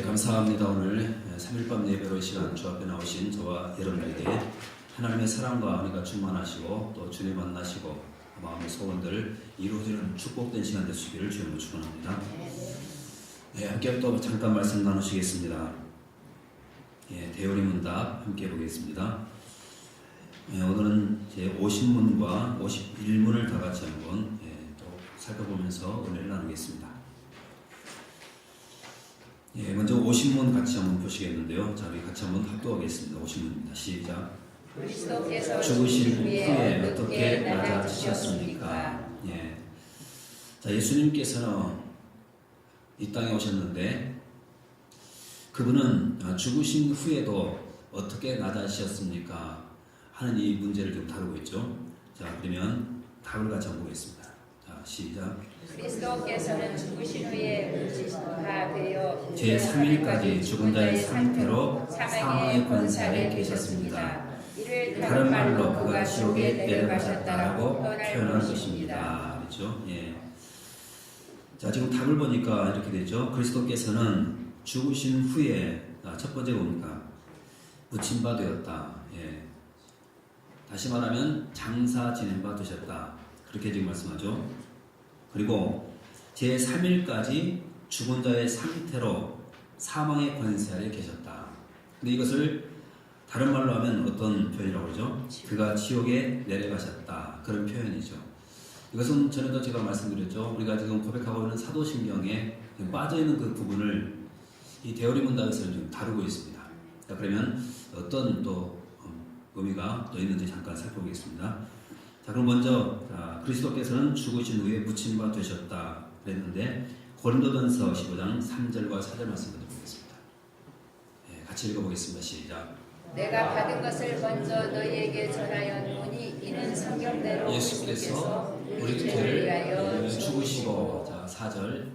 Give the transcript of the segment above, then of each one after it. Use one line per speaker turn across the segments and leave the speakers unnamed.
감사합니다. 오늘 3일밤 예배로 시간 주 앞에 나오신 저와 여러분에게 하나님의 사랑과 은혜가 충만하시고 또 주님 만나시고 마음의 소원들을 이루어지는 축복된 시간 되시기를 주님으로 축원합니다. 함께 또 잠깐 말씀 나누시겠습니다. 대요리 문답 함께 보겠습니다. 오늘은 제 50문과 51문을 다 같이 한번 또 살펴보면서 은혜를 나누겠습니다. 먼저 50문 같이 한번 보시겠는데요. 자, 우리 같이 한번 합독하겠습니다. 50문입니다. 시작.
그리스도께서
죽으신 후에 어떻게 낮아지셨습니까? 자, 예수님께서는 이 땅에 오셨는데 그분은 죽으신 후에도 어떻게 낮아지셨습니까? 하는 이 문제를 좀 다루고 있죠. 자, 그러면 답을 같이 한번 보겠습니다. 자, 시작.
그리스도께서는 죽으신 후에 부활되어
제3일까지 죽은 자의 상태로 사망의 권세에 계셨습니다. 다른 말로 그가 지옥에 내려가셨다라고 표현한 것입니다. 그렇죠? 자, 지금 답을 보니까 이렇게 되죠. 그리스도께서는 죽으신 후에 첫 번째 뭡니까? 묻힌바 되었다. 다시 말하면 장사 지낸 바 되셨다. 그렇게 지금 말씀하죠. 그리고 제3일까지 죽은 자의 상태로 사망의 권세 아래 계셨다. 근데 이것을 다른 말로 하면 어떤 표현이라고 그러죠? 그가 지옥에 내려가셨다. 그런 표현이죠. 이것은 전에도 제가 말씀드렸죠. 우리가 지금 고백하고 있는 사도신경에 빠져있는 그 부분을 이 대요리 문답에서 좀 다루고 있습니다. 자, 그러면 어떤 또 의미가 또 있는지 잠깐 살펴보겠습니다. 자, 그럼 먼저 그리스도께서는 죽으신 후에 묻힌 바 되셨다 그랬는데 고린도전서 15장 3절과 4절 말씀 먼저 보겠습니다. 같이 읽어보겠습니다. 시작.
내가 받은 것을 먼저 너희에게 전하였노니 이는 성경대로
예수께서 우리 죄를 위하여 죽으시고, 자, 4절,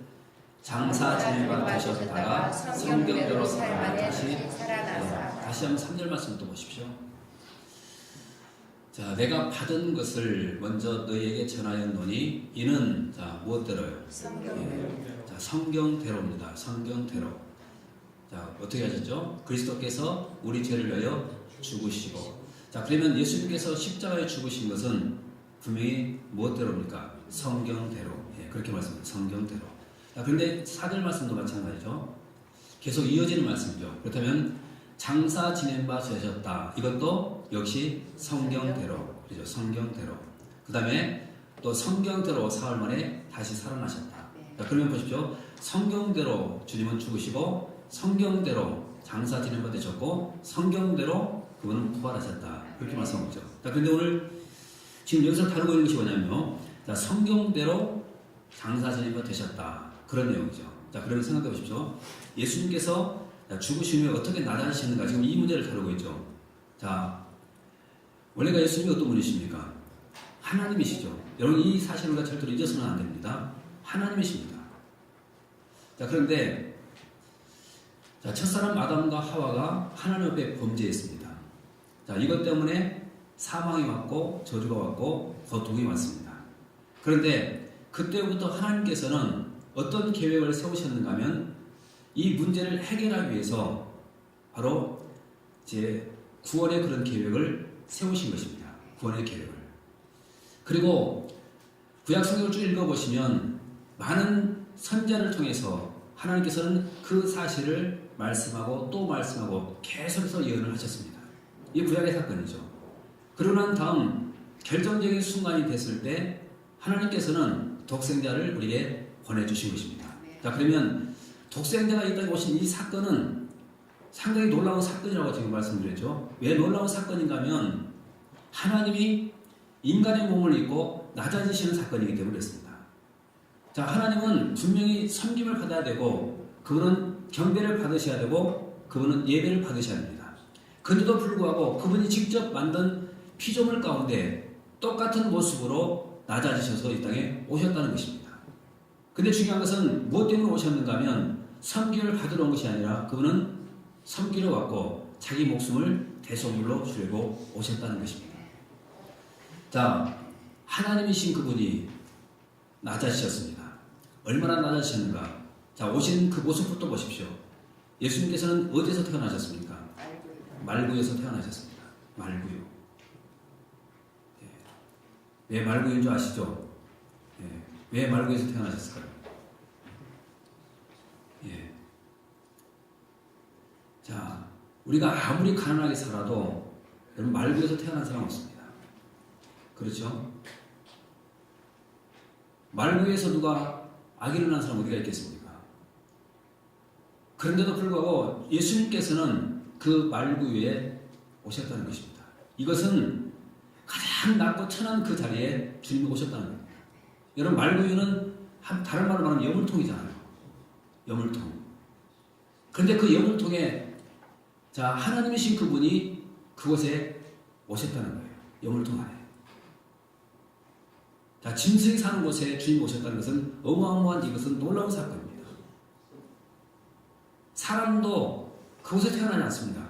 장사 지낸 바 되셨다가 성경대로 다시 살아나사. 다시 한번 3절 말씀 또 보십시오. 자, 내가 받은 것을 먼저 너희에게 전하였노니 이는 자, 무엇대로요? 성경대로. 자, 성경대로입니다. 성경대로. 자, 어떻게 하셨죠? 그리스도께서 우리 죄를 위하여 죽으시고. 자, 그러면 예수님께서 십자가에 죽으신 것은 분명히 무엇대로입니까? 성경대로. 그렇게 말씀합니다. 성경대로. 자, 그런데 4절 말씀도 마찬가지죠. 계속 이어지는 말씀이죠. 그렇다면 장사 지낸 바 되셨다. 이것도 역시 성경대로. 그렇죠? 성경대로. 그 다음에 또 성경대로 사흘 만에 다시 살아나셨다. 자, 그러면 보십시오. 성경대로 주님은 죽으시고 성경대로 장사 지낸 바 되셨고 성경대로 그분은 부활하셨다. 그렇게 말씀하죠. 자, 그런데 오늘 지금 여기서 다루고 있는 것이 뭐냐면요. 자, 성경대로 장사 지낸 바 되셨다. 그런 내용이죠. 자, 그러면 생각해 보십시오. 예수님께서 죽으신 후에 어떻게 낮아지셨는가? 지금 이 문제를 다루고 있죠. 자, 원래가 예수님이 어떤 분이십니까? 하나님이시죠. 여러분, 이 사실을 우리가 절대로 잊어서는 안 됩니다. 하나님이십니다. 자, 그런데 자, 첫사람 아담과 하와가 하나님 앞에 범죄했습니다. 자, 이것 때문에 사망이 왔고 저주가 왔고 고통이 왔습니다. 그런데 그때부터 하나님께서는 어떤 계획을 세우셨는가 하면 이 문제를 해결하기 위해서 바로 이제 구원의 그런 계획을 세우신 것입니다. 구원의 계획을. 그리고 구약성경을 쭉 읽어보시면 많은 선자를 통해서 하나님께서는 그 사실을 말씀하고 또 말씀하고 계속해서 예언을 하셨습니다. 이 구약의 사건이죠. 그러고 난 다음 결정적인 순간이 됐을 때 하나님께서는 독생자를 우리에게 보내주신 것입니다. 자, 그러면 독생자가 이 땅에 오신 이 사건은 상당히 놀라운 사건이라고 지금 말씀드렸죠. 왜 놀라운 사건인가 하면 하나님이 인간의 몸을 입고 낮아지시는 사건이기 때문에 그렇습니다. 자, 하나님은 분명히 섬김을 받아야 되고 그분은 경배를 받으셔야 되고 그분은 예배를 받으셔야 됩니다. 그런데도 불구하고 그분이 직접 만든 피조물 가운데 똑같은 모습으로 낮아지셔서 이 땅에 오셨다는 것입니다. 근데 중요한 것은 무엇 때문에 오셨는가 하면 섬김을 받으러 온 것이 아니라 그분은 섬기러 왔고 자기 목숨을 대속물로 주려고 오셨다는 것입니다. 자, 하나님이신 그분이 낮아지셨습니다. 얼마나 낮아지셨는가? 자, 오신 그 모습부터 보십시오. 예수님께서는 어디서 태어나셨습니까? 말구에서 태어나셨습니다. 말구요. 예. 왜 말구인 줄 아시죠? 예. 왜 말구에서 태어나셨을까요? 예. 자, 우리가 아무리 가난하게 살아도 여러분 말구에서 태어난 사람 없습니다. 그렇죠? 말구에서 누가 아기를 낳은 사람 어디가 있겠습니까? 그런데도 불구하고 예수님께서는 그 말구에 오셨다는 것입니다. 이것은 가장 낮고 천한 그 자리에 주님이 오셨다는 겁니다. 여러분 말구유는 다른 말로 말하면 여물통이잖아요. 여물통. 그런데 그 여물통에 자 하나님이신 그분이 그곳에 오셨다는 거예요. 여물통 안에. 자 짐승이 사는 곳에 주님이 오셨다는 것은 어마어마한 이것은 놀라운 사건입니다. 사람도 그곳에 태어나지 않습니다.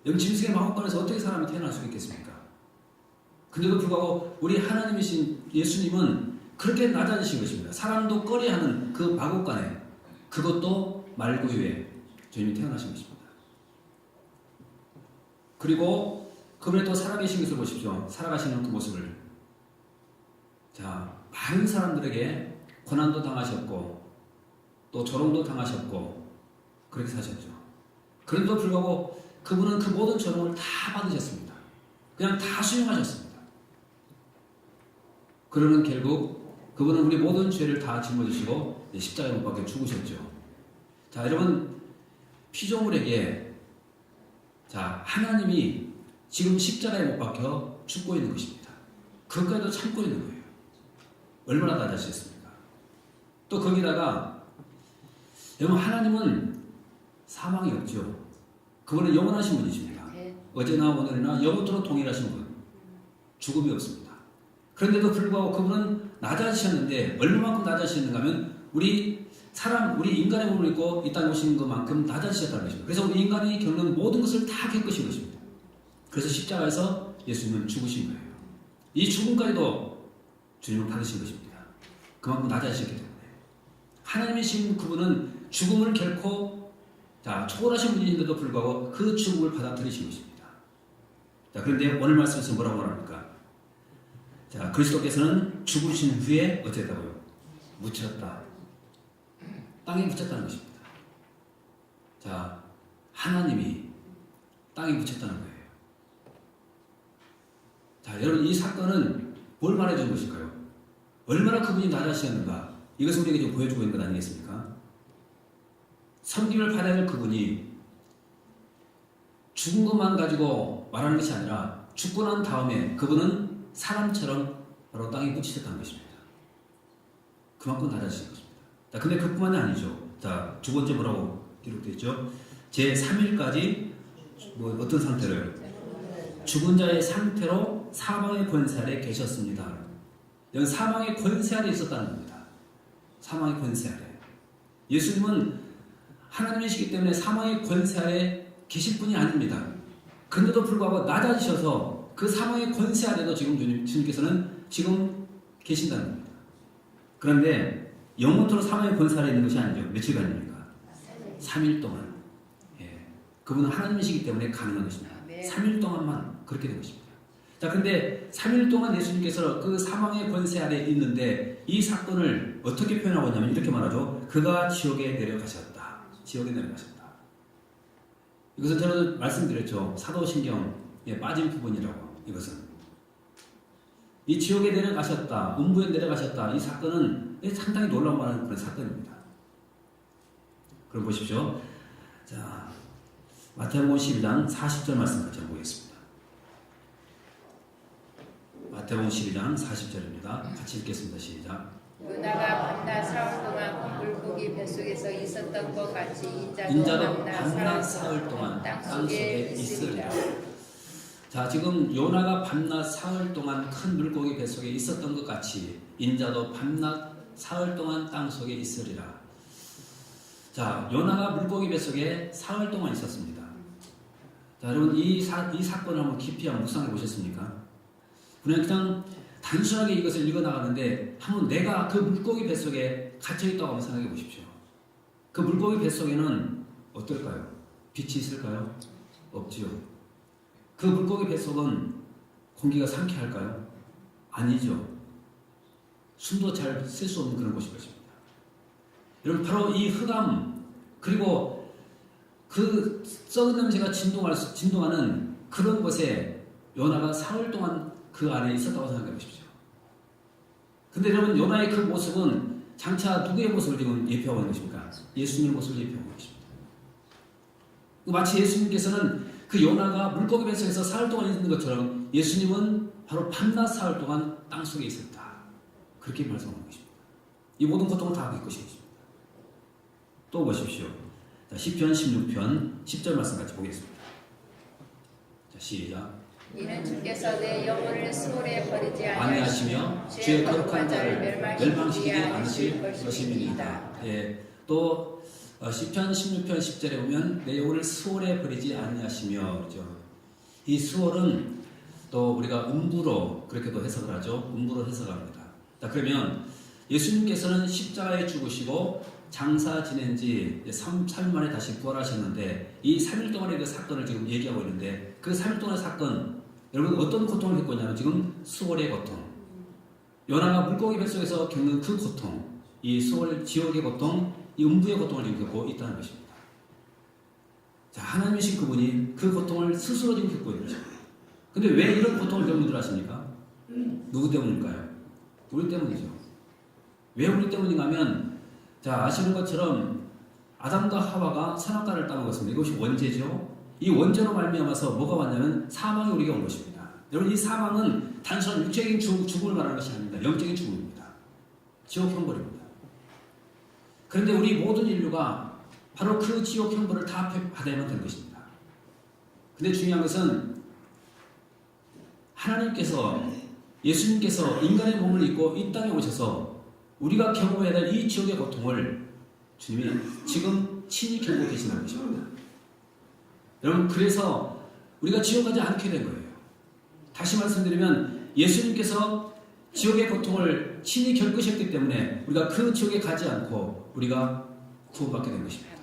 여러분 짐승의 마음관에서 어떻게 사람이 태어날 수 있겠습니까? 근데도 불구하고 우리 하나님이신 예수님은 그렇게 낮아지신 것입니다. 사람도 꺼려하는 그 마국간에 그것도 말구유에 주님이 태어나신 것입니다. 그리고 그분의 또 살아계신 것을 보십시오. 살아가시는 그 모습을. 자, 많은 사람들에게 고난도 당하셨고 또 조롱도 당하셨고 그렇게 사셨죠. 그런데도 불구하고 그분은 그 모든 조롱을 다 받으셨습니다. 그냥 다 수용하셨습니다. 그러는 결국 그분은 우리 모든 죄를 다 짊어지시고 십자가에 못 박혀 죽으셨죠. 자, 여러분 피조물에게 자 하나님이 지금 십자가에 못 박혀 죽고 있는 것입니다. 그것까지도 참고 있는 거예요. 얼마나 낮아지셨습니까? 또 거기다가 여러분 하나님은 사망이 없죠. 그분은 영원하신 분이십니다. 어제나 오늘이나 영원토록 동일하신 분. 죽음이 없습니다. 그런데도 불구하고 그분은 낮아지셨는데 얼마만큼 낮아지셨는가 하면 우리 인간의 몸을 입고 이 땅에 오신 것만큼 낮아지셨다는 것입니다. 그래서 우리 인간이 겪는 모든 것을 다 겪으신 것입니다. 그래서 십자가에서 예수님은 죽으신 거예요. 이 죽음까지도 주님은 받으신 것입니다. 그만큼 낮아지셨기 때문에 하나님이신 그분은 죽음을 결코 초월하신 분인데도 불구하고 그 죽음을 받아들이신 것입니다. 자, 그런데 오늘 말씀에서 뭐라고 말합니까? 자, 그리스도께서는 죽으신 후에 어쨌다고요? 묻혔다. 땅에 묻혔다는 것입니다. 자, 하나님이 땅에 묻혔다는 거예요. 자, 여러분 이 사건은 뭘 말해준 것일까요? 얼마나 그분이 낮아지셨는가? 이것을 우리에게 좀 보여주고 있는 것 아니겠습니까? 섬김을 받아야 할 그분이 죽은 것만 가지고 말하는 것이 아니라 죽고 난 다음에 그분은 사람처럼 바로 땅에 묻히셨다는 것입니다. 그만큼 낮아지신 것입니다. 자, 근데 그뿐만이 아니죠. 자, 두 번째 뭐라고 기록되어 있죠? 제 3일까지 어떤 상태로요? 죽은 자의 상태로 사망의 권세 아래 계셨습니다. 여기 사망의 권세 아래 있었다는 겁니다. 사망의 권세 아래. 예수님은 하나님이시기 때문에 사망의 권세 아래 계실 분이 아닙니다. 그런데도 불구하고 낮아지셔서 그 사망의 권세 아래도 지금 주님께서는 지금 계신다는 겁니다. 그런데 영원토록 사망의 권세 아래 있는 것이 아니죠. 며칠간입니까? 3일 동안. 예. 그분은 하나님이시기 때문에 가능한 것입니다. 3일 동안만 그렇게 된 것입니다. 자, 근데 3일 동안 예수님께서 그 사망의 권세 아래 있는데 이 사건을 어떻게 표현하고 있냐면 이렇게 말하죠. 그가 지옥에 내려가셨다. 지옥에 내려가셨다. 이것은 저는 말씀드렸죠. 사도신경에 빠진 부분이라고. 이것은 이 지옥에 내려가셨다, 음부에 내려가셨다. 이 사건은 상당히 놀라운 그런 사건입니다. 그럼 보십시오. 자, 마태복음 12장 40절 말씀 같이 한번 보겠습니다. 마태복음 12장 40절입니다. 같이 읽겠습니다. 시작.
요나가 밤낮 사흘 동안 그 물고기 뱃속에서 있었던 것 같이
인자도 밤낮 사흘 동안 땅속에 있으리라. 자, 지금 요나가 밤낮 사흘 동안 큰 물고기 뱃속에 있었던 것 같이 인자도 밤낮 사흘 동안 땅속에 있으리라. 자, 요나가 물고기 뱃속에 사흘 동안 있었습니다. 자, 여러분 이 사건을 한번 깊이 한번 묵상해 보셨습니까? 그냥 단순하게 이것을 읽어나가는데 한번 내가 그 물고기 뱃속에 갇혀있다고 한번 생각해 보십시오. 그 물고기 뱃속에는 어떨까요? 빛이 있을까요? 없지요. 그 물고기 뱃속은 공기가 상쾌할까요? 아니죠. 숨도 잘 쓸 수 없는 그런 곳일 것입니다. 여러분, 바로 이 흑암, 그리고 그 썩은 냄새가 진동하는 그런 곳에 요나가 사흘 동안 그 안에 있었다고 생각해 보십시오. 근데 여러분, 요나의 그 모습은 장차 누구의 모습을 지금 예표하고 있는 것입니까? 예수님의 모습을 예표하고 있는 것입니다. 마치 예수님께서는 그 요나가 물고기 뱃속에서 사흘 동안 있는 것처럼 예수님은 바로 밤낮 사흘 동안 땅속에 있었다. 그렇게 말씀하는 것입니다. 이 모든 고통을 다 겪으신 것입니다. 또 보십시오. 자, 시편 16편 10절 말씀 같이 보겠습니다. 자, 시작.
이는 주께서 내 영혼을 수월에 버리지
아니하시며 주의 거룩한 자를 멸망시키지 않으실 것임이니이다. 예, 또 시편 16편 10절에 보면 내 영혼을 수월에 버리지 아니하시며, 그렇죠? 이 수월은 또 우리가 음부로 그렇게도 해석을 하죠. 음부로 해석합니다. 자, 그러면 예수님께서는 십자가에 죽으시고 장사 지낸 지 3일 만에 다시 부활하셨는데, 이 3일 동안의 그 사건을 지금 얘기하고 있는데, 그 3일 동안의 사건, 여러분 어떤 고통을 겪고 있냐면 지금 수월의 고통, 요나가 물고기 뱃속에서 겪는 그 고통, 이 수월 지옥의 고통, 이 음부의 고통을 지금 겪고 있다는 것입니다. 자, 하나님이신 그분이 그 고통을 스스로 지금 겪고 있는 것입니다. 근데 왜 이런 고통을 겪는 줄 아십니까? 누구 때문일까요? 우리 때문이죠. 왜 우리 때문인가 하면, 자, 아시는 것처럼 아담과 하와가 선악과를 따먹었습니다. 이것이 원죄죠. 이 원죄로 말미암아서 뭐가 왔냐면 사망이 우리에게 온 것입니다. 여러분, 이 사망은 단순한 육체적인 죽음을 말하는 것이 아닙니다. 영적인 죽음입니다. 지옥 형벌입니다. 그런데 우리 모든 인류가 바로 그 지옥 형벌을 다 받아야만 되는 것입니다. 근데 중요한 것은 하나님께서, 예수님께서 인간의 몸을 입고 이 땅에 오셔서 우리가 경험해야 될 이 지옥의 고통을 주님이 지금 친히 겪고 계시는 것입니다. 여러분, 그래서 우리가 지옥 가지 않게 된 거예요. 다시 말씀드리면 예수님께서 지옥의 고통을 친히 겪으셨기 때문에 우리가 그 지옥에 가지 않고 우리가 구원받게 된 것입니다.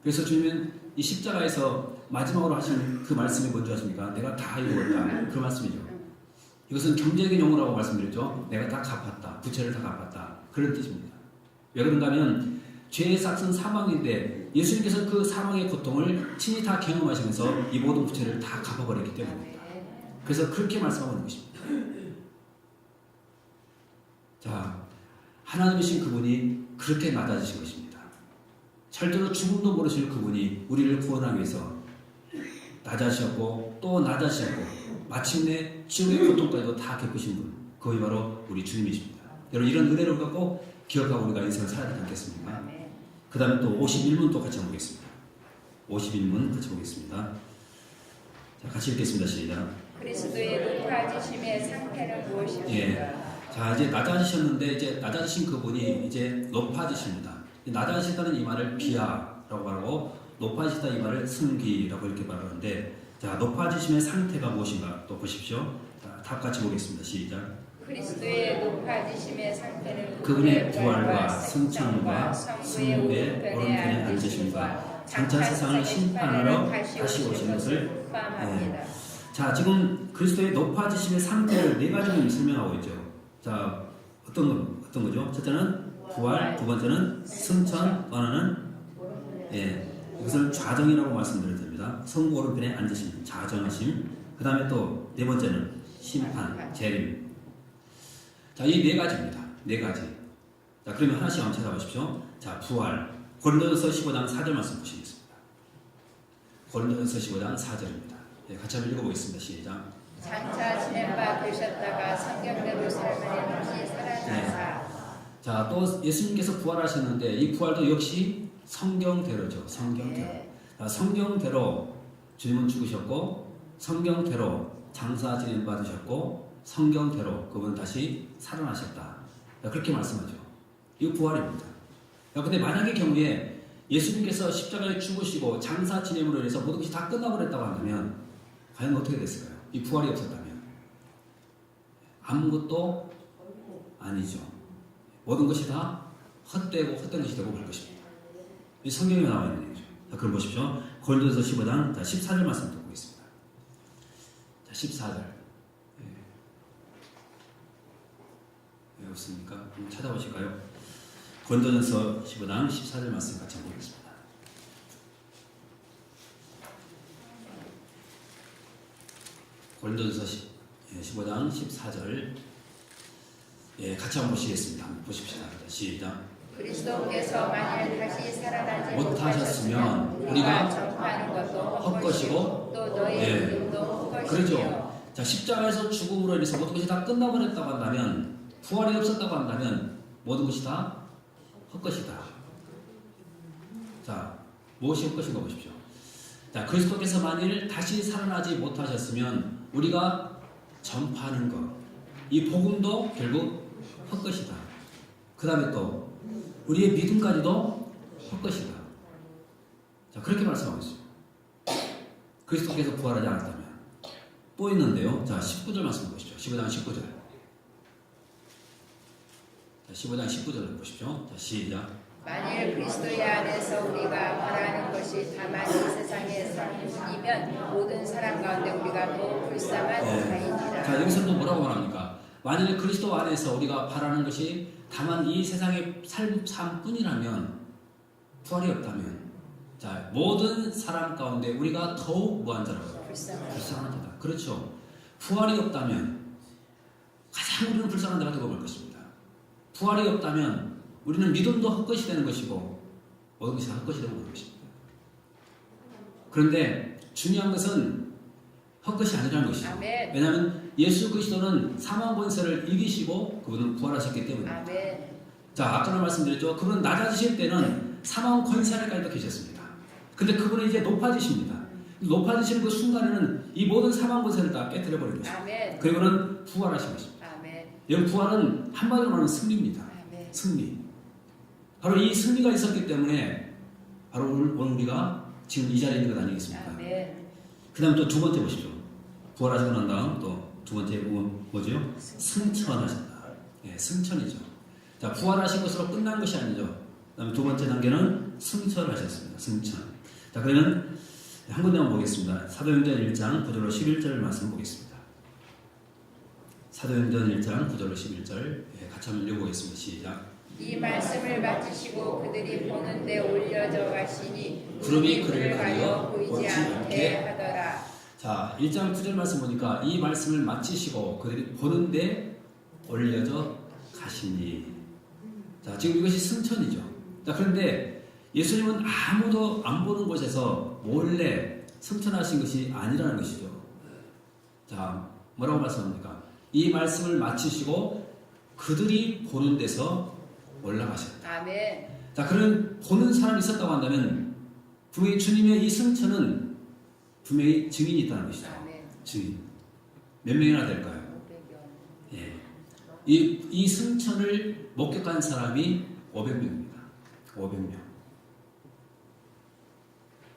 그래서 주님은 이 십자가에서 마지막으로 하신 그 말씀이 뭔지 아십니까? 내가 다 이루었다. 그 말씀이죠. 이것은 경제적인 용어라고 말씀드렸죠. 내가 다 갚았다. 부채를 다 갚았다. 그런 뜻입니다. 왜 그런가 하면 죄의 삭은 사망인데 예수님께서 그 사망의 고통을 친히 다 경험하시면서 이 모든 부채를 다 갚아버렸기 때문입니다. 그래서 그렇게 말씀하고 있는 것입니다. 자, 하나님이신 그분이 그렇게 낮아지신 것입니다. 절대로 죽음도 모르실 그분이 우리를 구원하기 위해서 낮아지셨고 또 낮아지셨고 마침내 지옥의 고통까지도 다 겪으신 분, 그것이 바로 우리 주님이십니다. 여러분, 이런 은혜를 갖고 기억하고 우리가 인생을 살아야 되지 않겠습니까? 그 다음에 또 51문 또 같이 보겠습니다. 51문 같이 보겠습니다. 자, 같이 읽겠습니다. 시작.
그리스도의 높아지심의 상태는 무엇입니까?
예. 자, 이제 낮아지셨는데 이제 낮아지신 그분이 이제 높아지십니다. 낮아지시다는 이 말을 비하라고 말하고 높아지시다 이 말을 승기라고 이렇게 말하는데, 자, 높아지심의 상태가 무엇인가 또 보십시오. 자, 다 같이 보겠습니다. 시작.
그리스도의 높아지심의 상태는
그분의 부활과 승천과 성부의 오른편에 앉으심과 장차 세상을 심판하러 다시 오신 것을 포함합니다. 자, 지금 그리스도의 높아지심의 상태를 네 가지로 설명하고 있죠. 자, 어떤 거죠? 첫째는 부활, 두 번째는 승천, 또 하나는 이것을 좌정이라고 말씀드렸습니다. 성부 오른편에 앉으심, 좌정하심. 그 다음에 또 네 번째는 심판, 재림. 자, 이 네 가지입니다. 네 가지. 자, 그러면 하나씩 한번 찾아보십시오. 자, 부활. 고린도전서 15장 4절 말씀 보시겠습니다. 고린도전서 15장 4절입니다. 네, 같이 한번 읽어보겠습니다. 시작.
장차 지낸 바 되셨다가 성경대로 삶을 다시 살아나사.
자, 또 예수님께서 부활하셨는데 이 부활도 역시 성경대로죠. 성경대로. 자, 성경대로 주님은 죽으셨고 성경대로 장사 지낸 바 되셨고 성경대로 그분 다시 살아나셨다. 그렇게 말씀하죠. 이거 부활입니다. 근데 만약의 경우에 예수님께서 십자가에 죽으시고 장사 지냄으로 인해서 모든 것이 다 끝나버렸다고 한다면 과연 어떻게 됐을까요? 이 부활이 없었다면 아무것도 아니죠. 모든 것이 다 헛되고 헛된 것이 되고 말 것입니다. 이 성경에 나와 있는 얘기죠. 자, 그럼 보십시오. 고린도서 15장 14절 말씀 듣고 보겠습니다. 자, 14절. 왜 없습니까? 한번 찾아보실까요? 고린도전서 15장 14절 말씀 같이 보겠습니다. 고린도전서 15장 14절. 예, 같이 한번 보시겠습니다. 한번 보십시다. 시작.
그리스도께서 만일 다시 살아나지
못하셨으면 우리가
전파하는 것도
헛것이고
또 너희
예.
믿음도 헛것이요.
그렇죠. 자, 십자가에서 죽음으로 인해서 모든 것이 다 끝나버렸다고 한다면, 부활이 없었다고 한다면 모든 것이 다 헛것이다. 자, 무엇이 헛것인가 보십시오. 자, 그리스도께서 만일 다시 살아나지 못하셨으면 우리가 전파하는 것, 이 복음도 결국 헛것이다. 그 다음에 또 우리의 믿음까지도 헛것이다. 자, 그렇게 말씀하고 있어요. 그리스도께서 부활하지 않았다면. 또 있는데요. 자, 19절 말씀 보시죠. 15장 19절. 자, 15장 19절 보십시오. 자, 시작.
만일 그리스도의 안에서 우리가 바라는 것이 다만 이 세상의 삶이면 모든 사람 가운데 우리가 또 불쌍한 자이니라.
자, 여기서 또 뭐라고 말합니까? 만일 그리스도 안에서 우리가 바라는 것이 다만 이 세상의 삶뿐이라면, 부활이 없다면, 자, 모든 사람 가운데 우리가 더욱 뭐한 자라고요? 불쌍한 자다. 그렇죠. 부활이 없다면 가장 우리는 불쌍한 자가 되고 말 것입니다. 부활이 없다면 우리는 믿음도 헛것이 되는 것이고 모든 것이 헛것이 되고 말 것입니다. 그런데 중요한 것은 헛것이 아니라는 것이죠.
아멘.
왜냐하면 예수 그리스도는 사망 권세를 이기시고 그분은 부활하셨기 때문입니다.
아멘.
자, 아까도 말씀드렸죠. 그분은 낮아지실 때는 사망 권세 아래까지도 계셨습니다. 근데 그분은 이제 높아지십니다. 높아지시는 그 순간에는 이 모든 사망 권세를 다 깨뜨려 버린 것입니다.
아멘.
그리고는 부활하신 것입니다.
아멘.
여러분, 부활은 한마디로 말하면 승리입니다.
아멘.
승리. 바로 이 승리가 있었기 때문에 바로 오늘 우리가 지금 이 자리에 있는 것 아니겠습니까?
아멘.
그 다음 또 두 번째 보십시오. 부활하시고 난 다음 또 두 번째 뭐죠? 승천하셨다. 예, 승천이죠. 자, 부활하신 것으로 끝난 것이 아니죠. 그 다음에 두 번째 단계는 승천하셨습니다. 승천. 자, 그러면 한 군데만 보겠습니다. 사도행전 1장 9절로 11절 말씀 보겠습니다. 사도행전 1장 9절로 11절 같이 한번 읽어보겠습니다. 시작.
이 말씀을 마치시고 그들이 보는데 올려져 가시니
구름이 그를 가려
보이지 않게 하더라.
자, 1장 9절 말씀 보니까 이 말씀을 마치시고 그들이 보는데 올려져 가시니. 자, 지금 이것이 승천이죠. 자, 그런데 예수님은 아무도 안 보는 곳에서 몰래 승천하신 것이 아니라는 것이죠. 자, 뭐라고 말씀합니까? 이 말씀을 마치시고 그들이 보는 데서 올라가셨다.
아멘.
자, 그런 보는 사람이 있었다고 한다면 분명히 주님의 이 승천은 분명히 증인이 있다는 것이죠.
아멘.
증인. 몇 명이나 될까요?
500여.
예. 이 승천을 목격한 사람이 500명입니다. 500명.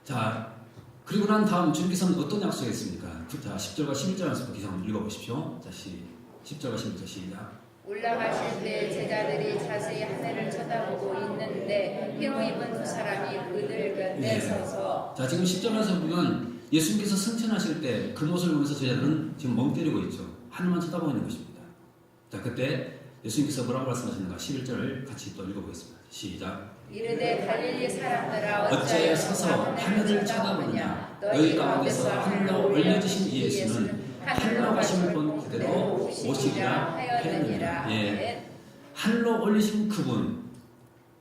자, 그리고 난 다음 주님께서는 어떤 약속이 있습니까? 자, 10절과 11절 말씀 한번 읽어보십시오. 자, 10절과 11절 시작.
올라가실 때 제자들이 자세히 하늘을 쳐다보고 있는데 흰옷 입은 두 사람이 그들 곁에 서서.
자, 지금 10절에서 보면 예수님께서 승천하실 때 그 모습을 보면서 제자들은 지금 멍 때리고 있죠. 하늘만 쳐다보고 있는 것입니다. 자, 그때 예수님께서 뭐라고 말씀하시는가? 11절을 같이 또 읽어보겠습니다. 시작.
이르되 갈릴리 사람들아
어찌하여 서서 하늘을 쳐다보느냐? 너희 가운데서 하늘로 올려주신 이 예수는 하늘로 가심을 본 그대로 오시리라 하였느니라. 예. 하늘로 올리신 그분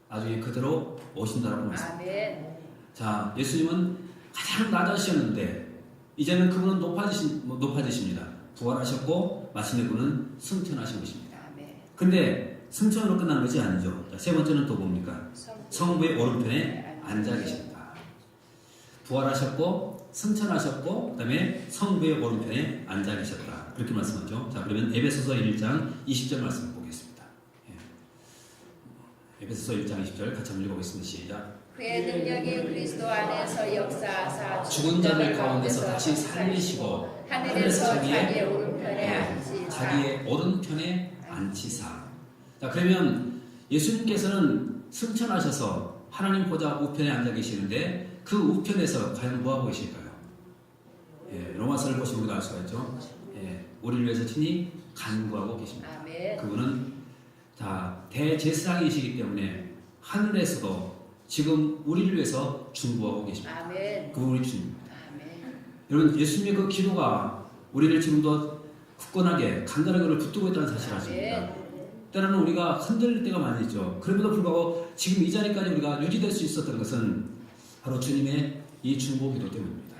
나중에 그대로 오신다라고 말씀합니다.
아멘.
자, 예수님은 가장 낮아지셨는데 이제는 그분은 높아지십니다. 부활하셨고 마침내 그분은 승천하신 것입니다.
아멘.
근데 승천으로 끝난 것이 아니죠. 자, 세 번째는 또 뭡니까? 성부의 오른편에 앉아 계신다. 부활하셨고 승천하셨고 그다음에 성부의 오른편에 앉아 계셨다. 그렇게 말씀하죠. 자, 그러면 에베소서 1장 20절 말씀 보겠습니다. 에베소서 1장 20절 같이 한번 읽어보겠습니다. 시작.
그의 능력이 그리스도 안에서 역사하사
죽은 자들 가운데서 다시 살리시고
하늘에서 자기의 오른편에 앉히사.
자기의 오른편에 앉히사. 자, 그러면 예수님께서는 승천하셔서 하나님 보좌 우편에 앉아 계시는데 그 우편에서 과연 뭐하고 계실까요? 예, 로마서를 보시면 우리가 알 수가 있죠. 예, 우리를 위해서 친히 간구하고 계십니다.
아멘.
그분은 대제사장이시기 때문에 하늘에서도 지금 우리를 위해서 중보하고 계십니다.
아멘.
그분이 주님입니다.
아멘.
여러분, 예수님의 그 기도가 우리를 지금도 굳건하게 간단하게 붙들고 있다는 사실을 아십니까? 때로는 우리가 흔들릴 때가 많이 있죠. 그럼에도 불구하고 지금 이 자리까지 우리가 유지될 수 있었던 것은 바로 주님의 이 중보 기도 때문입니다.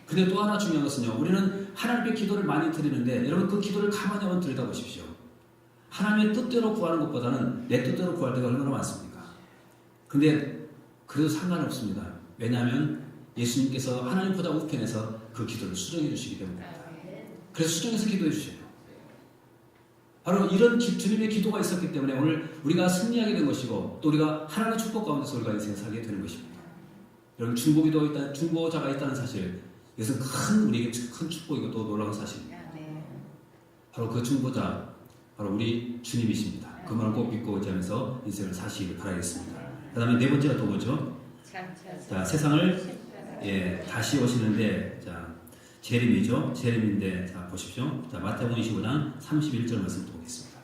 근데 또 하나 중요한 것은요, 우리는 하나님께 기도를 많이 드리는데 여러분 그 기도를 가만히 한번 들여다보십시오. 하나님의 뜻대로 구하는 것보다는 내 뜻대로 구할 때가 얼마나 많습니까? 근데 그래도 상관없습니다. 왜냐하면 예수님께서 하나님 보좌 우편에서 그 기도를 수정해 주시기 때문입니다. 그래서 수정해서 기도해 주셔요. 바로 이런 주님의 기도가 있었기 때문에 오늘 우리가 승리하게 된 것이고 또 우리가 하나님의 축복 가운데서 우리가 인생을 살게 되는 것입니다. 여러분 중보자가 있다는 사실, 이것은 우리에게 큰 축복이고 또 놀라운 사실입니다. 바로 그 중보자, 바로 우리 주님이십니다. 그 말을 꼭 믿고 의지하면서 인생을 사시길 바라겠습니다. 그 다음에 네 번째가 또 뭐죠? 자, 세상을 다시 오시는데, 자, 재림이죠. 재림인데, 자, 보십시오. 자, 마태복음 25장 31절 말씀 보겠습니다.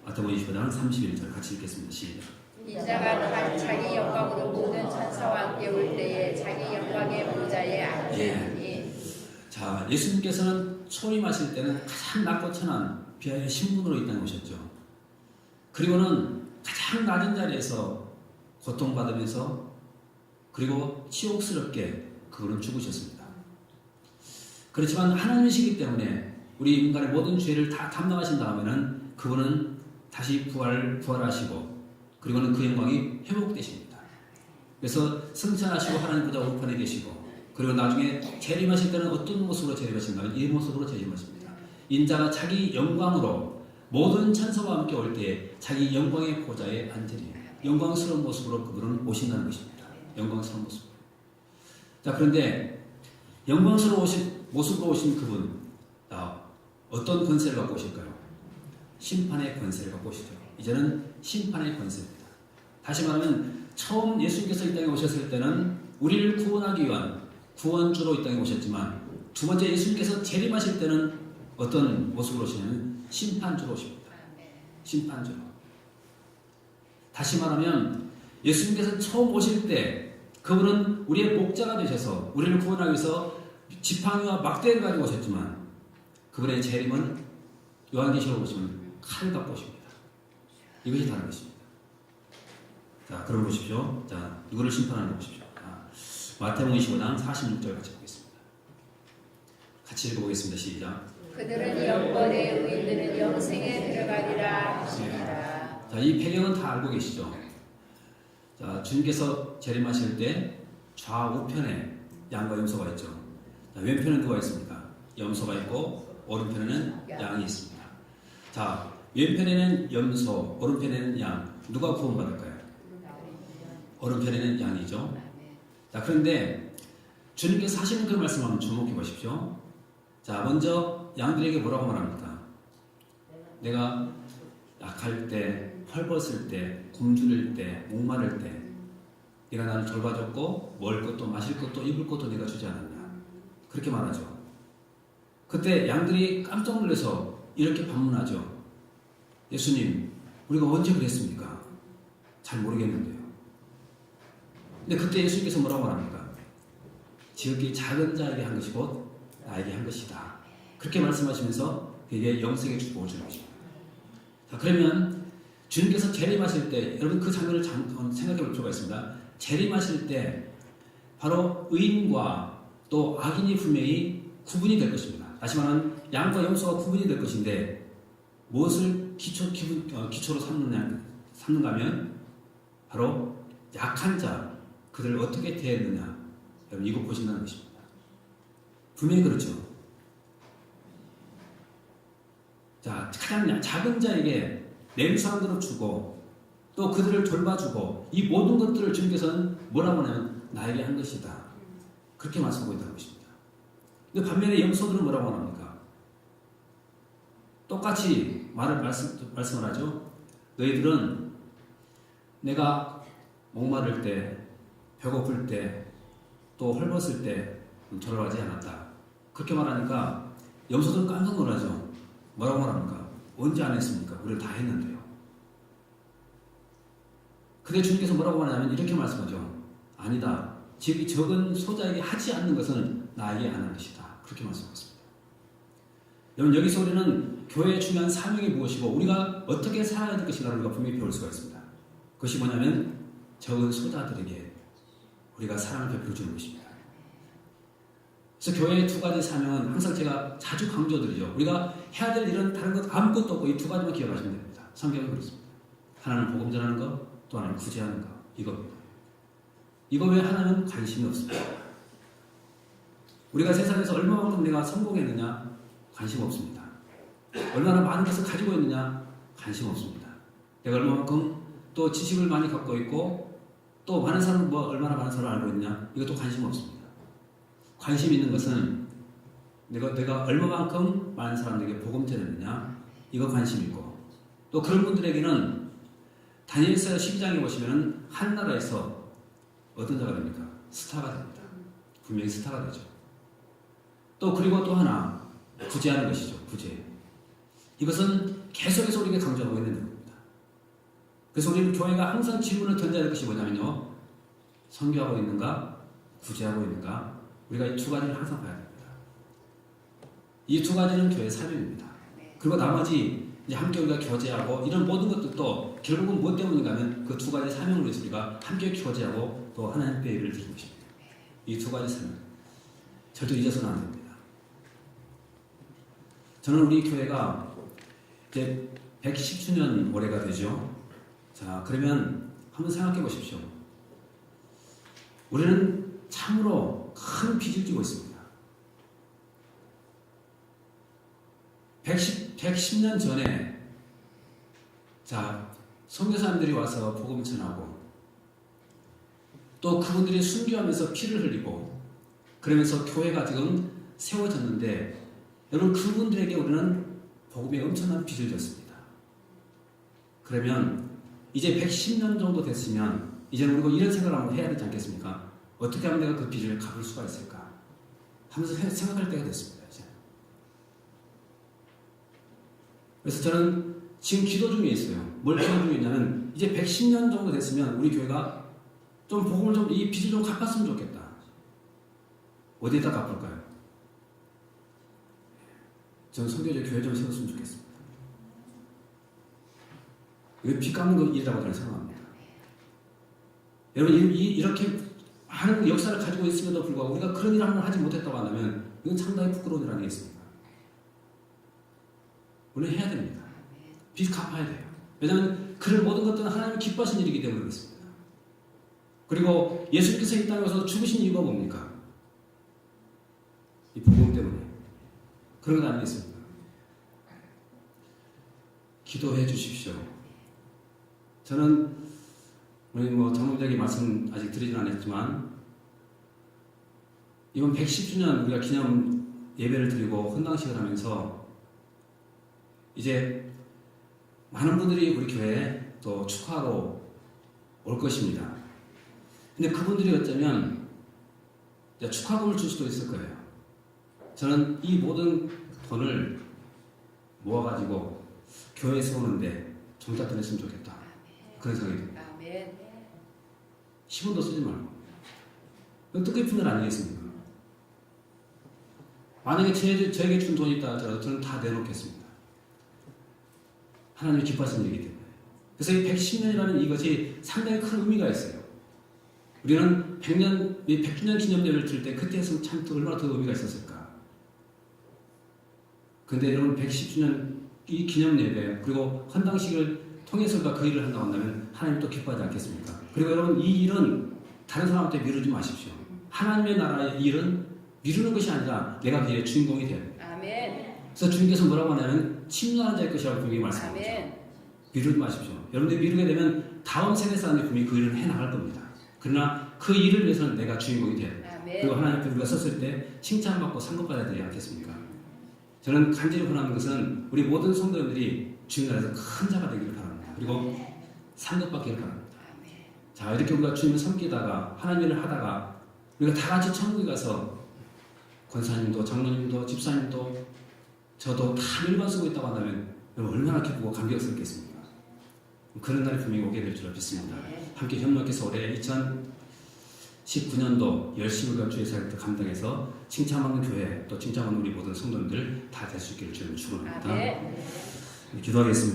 마태복음 25장 31절 같이 읽겠습니다. 시작.
이자가 자기 영광으로 모든 천사와 함께 올 때에 자기 영광의 보좌에 앉으니.
자, 예수님께서는 초림하실 때는 가장 낮고 천한 비하의 신분으로 이 땅에 오셨죠. 그리고는 가장 낮은 자리에서 고통받으면서 그리고 치욕스럽게 그분은 죽으셨습니다. 그렇지만 하나님이시기 때문에 우리 인간의 모든 죄를 다 담당하신 다음에는 그분은 다시 부활하시고 그리고는 그 영광이 회복되십니다. 그래서 승천하시고 하나님 보좌 우편에 계시고 그리고 나중에 재림하실 때는 어떤 모습으로 재림하신가요? 이 모습으로 재림하십니다. 인자가 자기 영광으로 모든 천사와 함께 올 때 자기 영광의 보좌에 앉으리. 영광스러운 모습으로 그분은 오신다는 것입니다. 영광스러운 모습. 자, 그런데 영광스러운 모습으로 오신 그분, 어떤 권세를 갖고 오실까요? 심판의 권세를 갖고 오시죠. 이제는 심판의 권세입니다. 다시 말하면 처음 예수님께서 이 땅에 오셨을 때는 우리를 구원하기 위한 구원주로 이 땅에 오셨지만 두 번째 예수님께서 재림하실 때는 어떤 모습으로 오시냐면 심판주로 오십니다. 심판주로. 다시 말하면 예수님께서 처음 오실 때 그분은 우리의 목자가 되셔서 우리를 구원하기 위해서 지팡이와 막대를 가지고 오셨지만 그분의 재림은 요한계시록 보시면 칼을 갖고 오십니다. 이것이 다른 것입니다. 자, 그럼 보십시오. 자, 누구를 심판하는 거 보십시오. 마태복음 25장 46절 같이 보겠습니다. 같이 읽어보겠습니다. 시작.
그들은 영권에 의인들은 영생에 들어가리라 하시니라.
자, 이 배경은 다 알고 계시죠? 자, 주님께서 재림하실 때 좌우편에 양과 염소가 있죠. 자, 왼편은 누가 있습니까? 염소가 있고 오른편에는 양이 있습니다. 자, 왼편에는 염소, 오른편에는 양. 누가 구원받을까요? 오른편에는 양이죠. 자, 그런데 주님께서 하시는 그 말씀을 한번 주목해 보십시오. 자, 먼저 양들에게 뭐라고 말합니까? 내가 약할 때, 헐벗을 때, 굶주릴 때, 목마를 때 네가 나를 돌봐줬고 먹을 것도 마실 것도 입을 것도 내가 주지 않았냐. 그렇게 말하죠. 그때 양들이 깜짝 놀라서 이렇게 반문하죠. 예수님, 우리가 언제 그랬습니까? 잘 모르겠는데요. 근데 그때 예수님께서 뭐라고 말합니까? 지극히 작은 자에게 한 것이 곧 나에게 한 것이다. 그렇게 말씀하시면서 그에게 영생의 축복을 주는 것입니다. 자, 그러면 주님께서 재림하실 때 여러분 그 장면을 생각해 볼 필요가 있습니다. 재림하실 때 바로 의인과 또 악인이 분명히 구분이 될 것입니다. 다시 말하면 양과 염소가 구분이 될 것인데 무엇을 기초로 삼는가 하면 바로 약한 자, 그들을 어떻게 대했느냐. 여러분 이거 보신다는 것입니다. 분명히 그렇죠. 자, 가장 작은 자에게 냄새함대로 주고 또 그들을 돌봐주고 이 모든 것들을 주님께서는 뭐라고 하냐면 나에게 한 것이다. 그렇게 말씀하고 있다는 것입니다. 근데 반면에 염소들은 뭐라고 합니까? 똑같이 말씀을 하죠. 너희들은 내가 목마를 때, 배고플 때, 또 헐벗을 때 돌아가지 않았다. 그렇게 말하니까 염소들은 깜짝 놀라죠. 뭐라고 말합니까? 언제 안 했습니까? 우리는 다 했는데요. 근데 주님께서 뭐라고 말하냐면 이렇게 말씀하죠. 아니다. 즉 적은 소자에게 하지 않는 것은 나에게 안 한 것이다. 그렇게 말씀하셨습니다. 여러분 여기서 우리는 교회의 중요한 사명이 무엇이고 우리가 어떻게 살아야 될 것인가를 우리가 분명히 배울 수가 있습니다. 그것이 뭐냐면 적은 소자들에게 우리가 사랑을 베풀어 주는 것입니다. 그래서 교회의 두 가지 사명은 항상 제가 자주 강조드리죠. 우리가 해야 될 일은 다른 것 아무것도 없고 이 두 가지만 기억하시면 됩니다. 성경은 그렇습니다. 하나는 복음 전하는 것, 또 하나는 구제하는 것. 이겁니다. 이거 외에 하나는 관심이 없습니다. 우리가 세상에서 얼마만큼 내가 성공했느냐? 관심 없습니다. 얼마나 많은 것을 가지고 있느냐? 관심 없습니다. 내가 얼마만큼 또 지식을 많이 갖고 있고 또 많은 사람은 얼마나 많은 사람을 알고 있냐? 이것도 관심 없습니다. 관심 있는 것은 내가 얼마만큼 많은 사람들에게 복음 전했느냐? 이거 관심 있고 또 그런 분들에게는 다니엘서 12장에 보시면 한 나라에서 어떤 자가 됩니까? 스타가 됩니다. 분명히 스타가 되죠. 또 그리고 또 하나 구제하는 것이죠. 구제. 이것은 계속해서 우리에게 강조하고 있는 겁니다. 그래서 우리는 교회가 항상 질문을 던져야 할 것이 뭐냐면요. 선교하고 있는가? 구제하고 있는가? 우리가 이 두 가지를 항상 봐야 됩니다. 이 두 가지는 교회의 사명입니다. 그리고 나머지 이제 함께 우리가 교제하고 이런 모든 것들도 결국은 무엇 때문인가 하면 그 두 가지 사명을 위해서 우리가 함께 교제하고 또 하나님께 예배를 드리는 것입니다. 이 두 가지 사명. 절대 잊어서는 안 됩니다. 저는 우리 교회가 이제 110주년 올해가 되죠. 자, 그러면 한번 생각해 보십시오. 우리는 참으로 큰 빚을 지고 있습니다. 110년 전에 자, 선교사님들이 와서 복음 전하고 또 그분들이 순교하면서 피를 흘리고 그러면서 교회가 지금 세워졌는데 여러분 그분들에게 우리는 복음의 엄청난 빚을 졌습니다. 그러면 이제 110년 정도 됐으면 이제는 우리가 이런 생각을 한번 해야 되지 않겠습니까? 어떻게 하면 내가 그 빚을 갚을 수가 있을까? 하면서 생각할 때가 됐습니다. 이제. 그래서 저는 지금 기도 중에 있어요. 뭘 기도 중에 있냐면 이제 110년 정도 됐으면 우리 교회가 좀 복음을 좀 이 빚을 좀 갚았으면 좋겠다. 어디에다 갚을까요? 저는 선교적 교회 좀 세웠으면 좋겠습니다. 이거 빚 갚는 거 일이라고 저는 생각합니다. 여러분 이렇게 많은 역사를 가지고 있음에도 불구하고 우리가 그런 일을 한번 하지 못했다고 한다면 이건 상당히 부끄러운 일 아니겠습니까? 우리는 해야 됩니다. 빚 갚아야 돼요. 왜냐하면 그런 모든 것들은 하나님이 기뻐하신 일이기 때문에 그렇습니다. 그리고 예수님께서 이 땅에 와서 죽으신 이유가 뭡니까? 이 복음 때문에. 그런 건 아니겠습니까? 기도해 주십시오. 저는 우리 전문적인 말씀 아직 드리진 않았지만 이번 110주년 우리가 기념 예배를 드리고 헌당식을 하면서 이제 많은 분들이 우리 교회에 또 축하하러 올 것입니다. 근데 그분들이 어쩌면 축하금을 줄 수도 있을 거예요. 저는 이 모든 돈을 모아가지고 교회에 세우는데 종자 드렸으면 좋겠다. 그런 생각이 듭니다. 10원도 쓰지 말고. 이건 뜻깊은 일 아니겠습니까? 만약에 저에게 준 돈이 있다 하더라도 저는 다 내놓겠습니다. 하나님이 기뻐하시는 일이기 때문에. 그래서 이 110년이라는 이것이 상당히 큰 의미가 있어요. 우리는 100주년 기념예배를 드릴 때 그때 했으면 참 얼마나 더 의미가 있었을까. 근데 여러분 110주년 이 기념예배 그리고 헌당식을 통해서 우리가 그 일을 한다고 한다면 하나님 또 기뻐하지 않겠습니까? 그리고 여러분 이 일은 다른 사람한테 미루지 마십시오. 하나님의 나라의 일은 미루는 것이 아니라 내가 그 일의 주인공이 돼야 돼요.
아멘.
그래서 주님께서 뭐라고 하냐면 침노하는 자의 것이라고 분명히 말씀하셨죠. 미루지 마십시오. 여러분들이 미루게 되면 다음 세대 사람들이 분명히 그 일을 해나갈 겁니다. 그러나 그 일을 위해서는 내가 주인공이 돼야 돼요. 그리고 하나님께 우리가 썼을 때 칭찬받고 상급받아야 되지 않겠습니까? 저는 간절히 원하는 것은 우리 모든 성도님들이 주님 나라에서 큰 자가 되기를 바랍니다. 그리고 상급받기를 바랍니다. 자, 자, 이렇게 우리가 주님을 섬기다가 하나님 일을 하다가 우리가 다 같이 천국에 가서 권사님도 장로님도 집사님도 저도 다 일반 쓰고 있다고 한다면 여러분 얼마나 기쁘고 감격스럽겠습니까? 그런 날이 분명히 오게 될 줄 믿습니다. 함께 협력해서 올해 2019년도 열심히 우리가 주의 사역을 감당해서 칭찬받는 교회 또 칭찬받는 우리 모든 성도님들 다 될 수 있기를 주님 축원합니다. 기도하겠습니다.